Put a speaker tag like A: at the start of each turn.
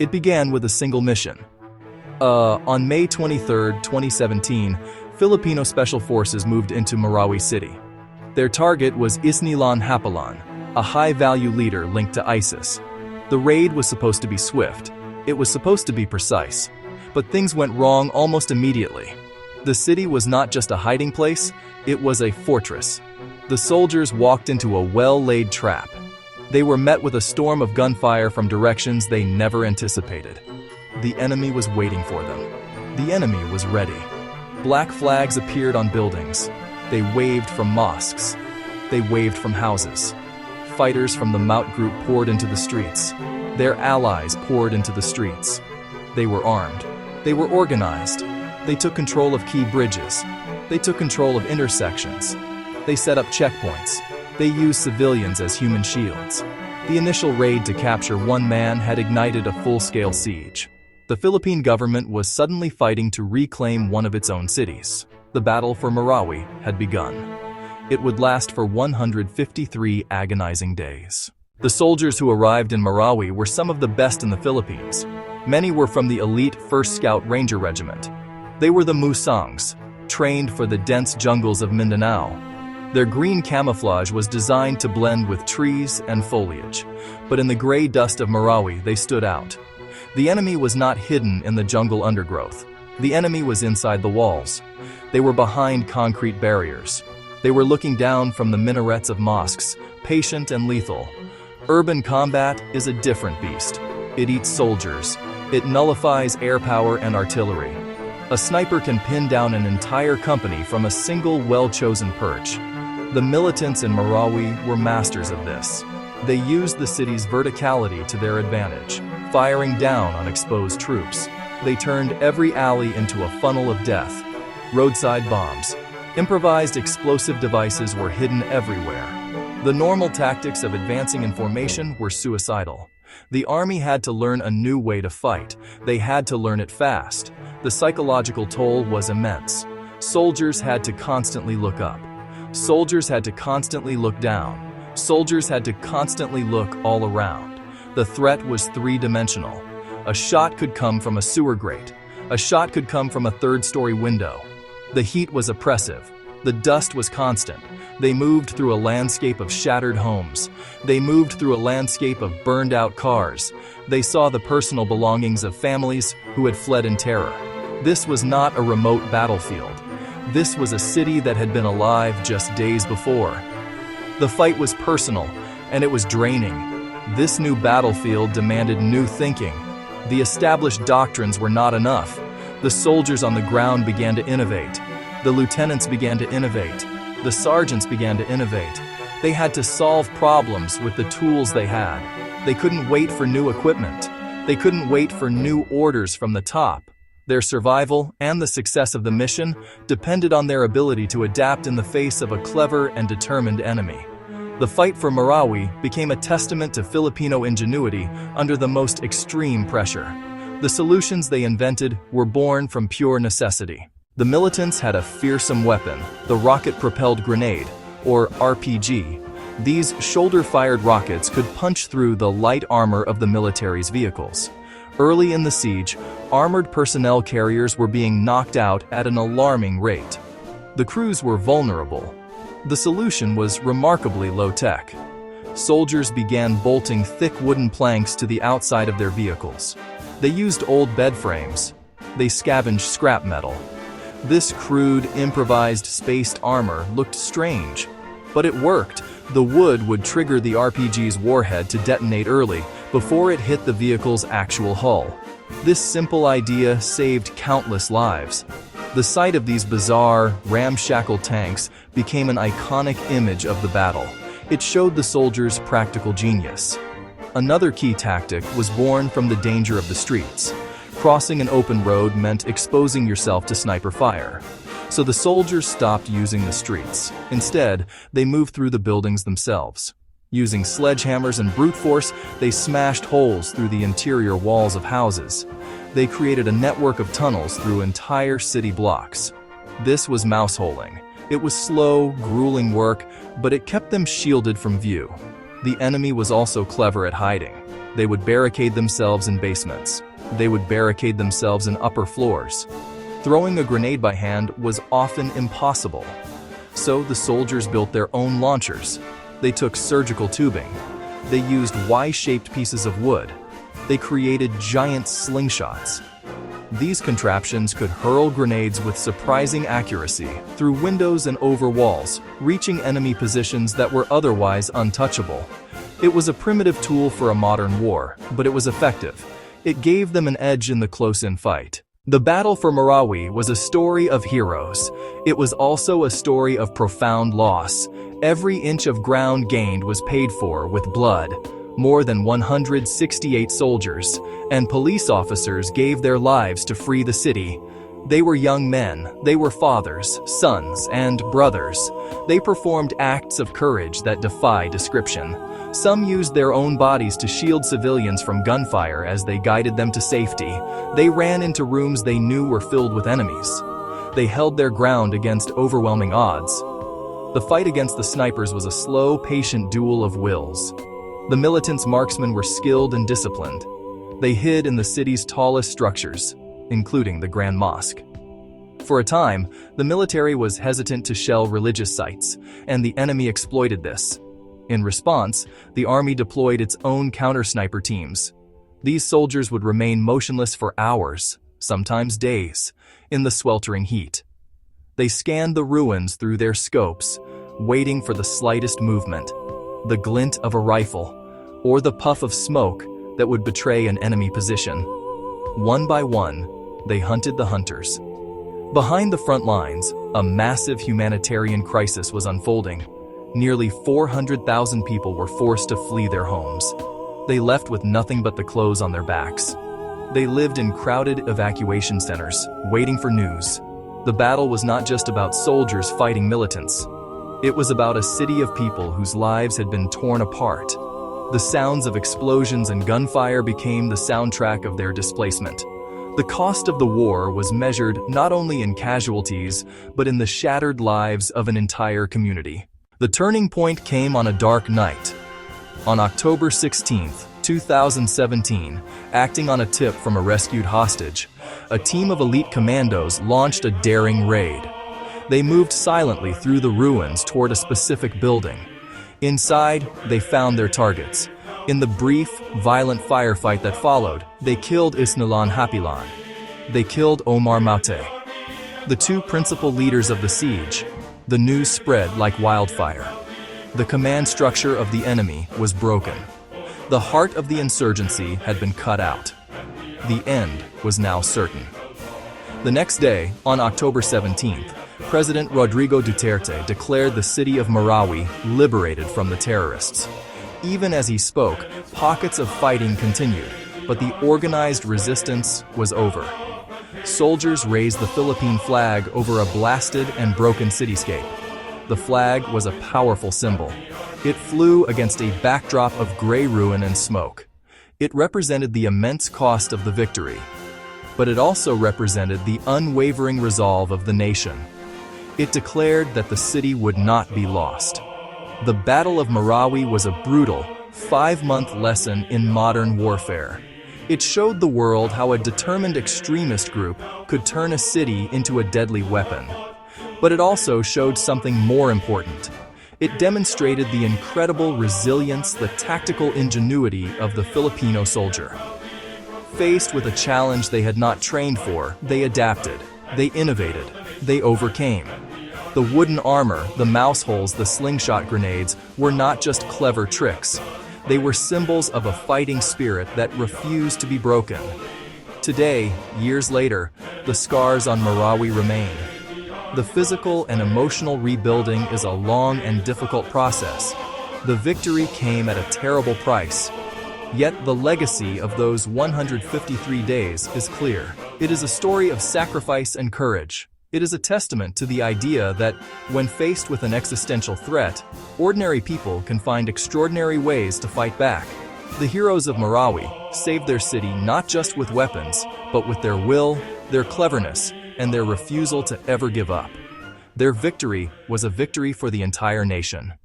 A: It began with a single mission. On May 23, 2017, Filipino Special Forces moved into Marawi City. Their target was Isnilan Hapalan, a high-value leader linked to ISIS. The raid was supposed to be swift. It was supposed to be precise. But things went wrong almost immediately. The city was not just a hiding place, it was a fortress. The soldiers walked into a well-laid trap. They were met with a storm of gunfire from directions they never anticipated. The enemy was waiting for them. The enemy was ready. Black flags appeared on buildings. They waved from mosques. They waved from houses. Fighters from the Maut group poured into the streets. Their allies poured into the streets. They were armed. They were organized. They took control of key bridges. They took control of intersections. They set up checkpoints. They used civilians as human shields. The initial raid to capture one man had ignited a full-scale siege. The Philippine government was suddenly fighting to reclaim one of its own cities. The battle for Marawi had begun. It would last for 153 agonizing days. The soldiers who arrived in Marawi were some of the best in the Philippines. Many were from the elite 1st Scout Ranger Regiment. They were the Musangs, trained for the dense jungles of Mindanao. Their green camouflage was designed to blend with trees and foliage, but in the gray dust of Marawi they stood out. The enemy was not hidden in the jungle undergrowth. The enemy was inside the walls. They were behind concrete barriers. They were looking down from the minarets of mosques, patient and lethal. Urban combat is a different beast. It eats soldiers. It nullifies air power and artillery. A sniper can pin down an entire company from a single well-chosen perch. The militants in Marawi were masters of this. They used the city's verticality to their advantage, firing down on exposed troops. They turned every alley into a funnel of death. Roadside bombs, improvised explosive devices were hidden everywhere. The normal tactics of advancing in formation were suicidal. The army had to learn a new way to fight. They had to learn it fast. The psychological toll was immense. Soldiers had to constantly look up. Soldiers had to constantly look down. Soldiers had to constantly look all around. The threat was three-dimensional. A shot could come from a sewer grate. A shot could come from a third-story window. The heat was oppressive. The dust was constant. They moved through a landscape of shattered homes. They moved through a landscape of burned-out cars. They saw the personal belongings of families who had fled in terror. This was not a remote battlefield. This was a city that had been alive just days before. The fight was personal, and it was draining. This new battlefield demanded new thinking. The established doctrines were not enough. The soldiers on the ground began to innovate. The lieutenants began to innovate. The sergeants began to innovate. They had to solve problems with the tools they had. They couldn't wait for new equipment. They couldn't wait for new orders from the top. Their survival and the success of the mission depended on their ability to adapt in the face of a clever and determined enemy. The fight for Marawi became a testament to Filipino ingenuity under the most extreme pressure. The solutions they invented were born from pure necessity. The militants had a fearsome weapon, the rocket-propelled grenade, or RPG. These shoulder-fired rockets could punch through the light armor of the military's vehicles. Early in the siege, armored personnel carriers were being knocked out at an alarming rate. The crews were vulnerable. The solution was remarkably low-tech. Soldiers began bolting thick wooden planks to the outside of their vehicles. They used old bed frames. They scavenged scrap metal. This crude, improvised, spaced armor looked strange, but it worked. The wood would trigger the RPG's warhead to detonate early, before it hit the vehicle's actual hull. This simple idea saved countless lives. The sight of these bizarre, ramshackle tanks became an iconic image of the battle. It showed the soldiers' practical genius. Another key tactic was born from the danger of the streets. Crossing an open road meant exposing yourself to sniper fire. So the soldiers stopped using the streets. Instead, they moved through the buildings themselves. Using sledgehammers and brute force, they smashed holes through the interior walls of houses. They created a network of tunnels through entire city blocks. This was mouseholing. It was slow, grueling work, but it kept them shielded from view. The enemy was also clever at hiding. They would barricade themselves in basements. They would barricade themselves in upper floors. Throwing a grenade by hand was often impossible. So the soldiers built their own launchers. They took surgical tubing. They used Y-shaped pieces of wood. They created giant slingshots. These contraptions could hurl grenades with surprising accuracy through windows and over walls, reaching enemy positions that were otherwise untouchable. It was a primitive tool for a modern war, but it was effective. It gave them an edge in the close-in fight. The battle for Marawi was a story of heroes. It was also a story of profound loss. Every inch of ground gained was paid for with blood. More than 168 soldiers and police officers gave their lives to free the city. They were young men, they were fathers, sons, and brothers. They performed acts of courage that defy description. Some used their own bodies to shield civilians from gunfire as they guided them to safety. They ran into rooms they knew were filled with enemies. They held their ground against overwhelming odds. The fight against the snipers was a slow, patient duel of wills. The militants' marksmen were skilled and disciplined. They hid in the city's tallest structures, including the Grand Mosque. For a time, the military was hesitant to shell religious sites, and the enemy exploited this. In response, the army deployed its own counter-sniper teams. These soldiers would remain motionless for hours, sometimes days, in the sweltering heat. They scanned the ruins through their scopes, waiting for the slightest movement, the glint of a rifle, or the puff of smoke that would betray an enemy position. One by one, they hunted the hunters. Behind the front lines, a massive humanitarian crisis was unfolding. Nearly 400,000 people were forced to flee their homes. They left with nothing but the clothes on their backs. They lived in crowded evacuation centers, waiting for news. The battle was not just about soldiers fighting militants. It was about a city of people whose lives had been torn apart. The sounds of explosions and gunfire became the soundtrack of their displacement. The cost of the war was measured not only in casualties, but in the shattered lives of an entire community. The turning point came on a dark night. On October 16, 2017, acting on a tip from a rescued hostage, a team of elite commandos launched a daring raid. They moved silently through the ruins toward a specific building. Inside, they found their targets. In the brief, violent firefight that followed, they killed Isnilan Hapilan. They killed Omar Maute, the two principal leaders of the siege. The news spread like wildfire. The command structure of the enemy was broken. The heart of the insurgency had been cut out. The end was now certain. The next day, on October 17th, President Rodrigo Duterte declared the city of Marawi liberated from the terrorists. Even as he spoke, pockets of fighting continued, but the organized resistance was over. Soldiers raised the Philippine flag over a blasted and broken cityscape. The flag was a powerful symbol. It flew against a backdrop of gray ruin and smoke. It represented the immense cost of the victory, but it also represented the unwavering resolve of the nation. It declared that the city would not be lost. The Battle of Marawi was a brutal, 5-month lesson in modern warfare. It showed the world how a determined extremist group could turn a city into a deadly weapon. But it also showed something more important. It demonstrated the incredible resilience, the tactical ingenuity of the Filipino soldier. Faced with a challenge they had not trained for, they adapted, they innovated, they overcame. The wooden armor, the mouse holes, the slingshot grenades were not just clever tricks. They were symbols of a fighting spirit that refused to be broken. Today, years later, the scars on Marawi remain. The physical and emotional rebuilding is a long and difficult process. The victory came at a terrible price. Yet the legacy of those 153 days is clear. It is a story of sacrifice and courage. It is a testament to the idea that, when faced with an existential threat, ordinary people can find extraordinary ways to fight back. The heroes of Marawi saved their city not just with weapons, but with their will, their cleverness, and their refusal to ever give up. Their victory was a victory for the entire nation.